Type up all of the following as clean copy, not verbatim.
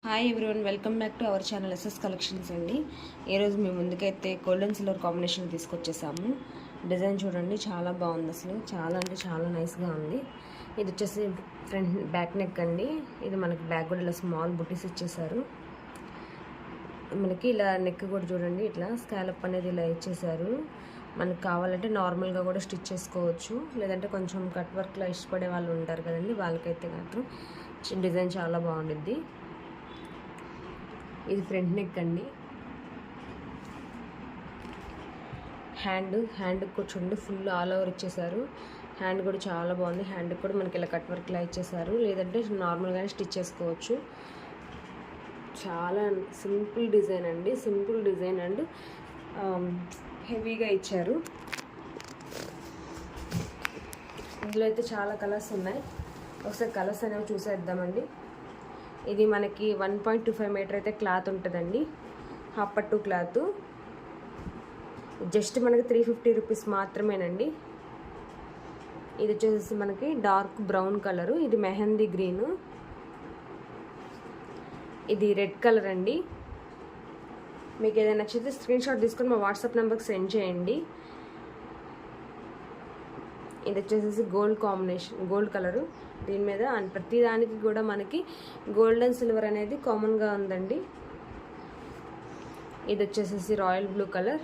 Hi everyone, welcome back to our channel SS collections అండి. ఈరోజు మేము ముందుకైతే గోల్డ్ అండ్ సిల్వర్ కాంబినేషన్ తీసుకొచ్చేసాము. డిజైన్ చూడండి, చాలా బాగుంది. అసలు చాలా అంటే చాలా నైస్గా ఉంది. ఇది వచ్చేసి ఫ్రంట్ బ్యాక్ నెక్ అండి. ఇది మనకి బ్యాక్ కూడా ఇలా స్మాల్ బుటీస్ ఇచ్చేసారు. మనకి ఇలా నెక్ కూడా చూడండి, ఇట్లా స్కాలప్ అనేది ఇలా ఇచ్చేసారు. మనకు కావాలంటే నార్మల్గా కూడా స్టిచ్ చేసుకోవచ్చు, లేదంటే కొంచెం కట్ వర్క్లో ఇష్టపడే వాళ్ళు ఉంటారు కదండి, వాళ్ళకైతే మాత్రం డిజైన్ చాలా బాగుంటుంది. ఇది ఫ్రంట్ నెక్ అండి. హ్యాండ్ కూర్చోండి, ఫుల్ ఆల్ ఓవర్ ఇచ్చేసారు. హ్యాండ్ కూడా చాలా బాగుంది. హ్యాండ్ కూడా మనకి ఇలా కట్ వర్క్లా ఇచ్చేసారు, లేదంటే నార్మల్గానే స్టిచ్ చేసుకోవచ్చు. చాలా సింపుల్ డిజైన్ అండి, సింపుల్ డిజైన్ అండ్ హెవీగా ఇచ్చారు. ఇందులో అయితే చాలా కలర్స్ ఉన్నాయి. ఒకసారి కలర్స్ అనేవి చూసేద్దామండి. ఇది మనకి 1.25 మీటర్ అయితే క్లాత్ ఉంటుందండి, హాఫ్ పట్టు క్లాత్. జస్ట్ మనకి 350 రూపీస్ మాత్రమేనండి. ఇది వచ్చేసి మనకి డార్క్ బ్రౌన్ కలరు, ఇది మెహందీ గ్రీను, ఇది రెడ్ కలర్ అండి. మీకు ఏదైనా నచ్చితే స్క్రీన్ షాట్ తీసుకొని మా వాట్సాప్ నెంబర్కి సెండ్ చేయండి. ఇది వచ్చేసి గోల్డ్ కాంబినేషన్, గోల్డ్ కలరు. దీని మీద ప్రతి దానికి కూడా మనకి గోల్డ్ అండ్ సిల్వర్ అనేది కామన్గా ఉందండి. ఇది వచ్చేసి royal blue colour,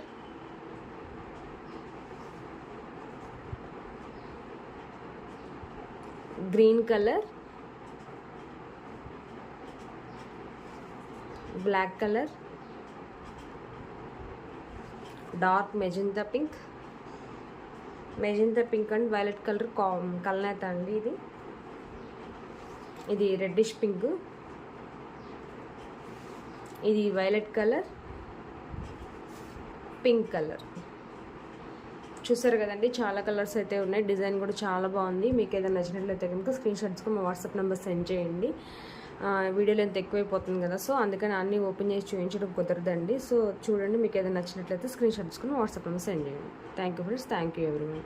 green colour, black colour, dark magenta pink and violet colour కలనేత అండి. ఇది రెడ్డిష్ పింక్, ఇది వైలెట్ కలర్, పింక్ కలర్. చూసారు కదండి, చాలా కలర్స్ అయితే ఉన్నాయి. డిజైన్ కూడా చాలా బాగుంది. మీకు ఏదైనా నచ్చినట్లయితే కనుక స్క్రీన్ షాట్స్కి మా వాట్సాప్ నెంబర్ సెండ్ చేయండి. వీడియోలో ఎంత ఎక్కువైపోతుంది కదా, సో అందుకని అన్నీ ఓపెన్ చేసి చూపించడం కుదరదండి. సో చూడండి, మీకు ఏదైనా నచ్చినట్లయితే స్క్రీన్ షాట్ తీసుకుని వాట్సాప్ నెంబర్ సెండ్ చేయండి. Thank you friends, thank you everyone.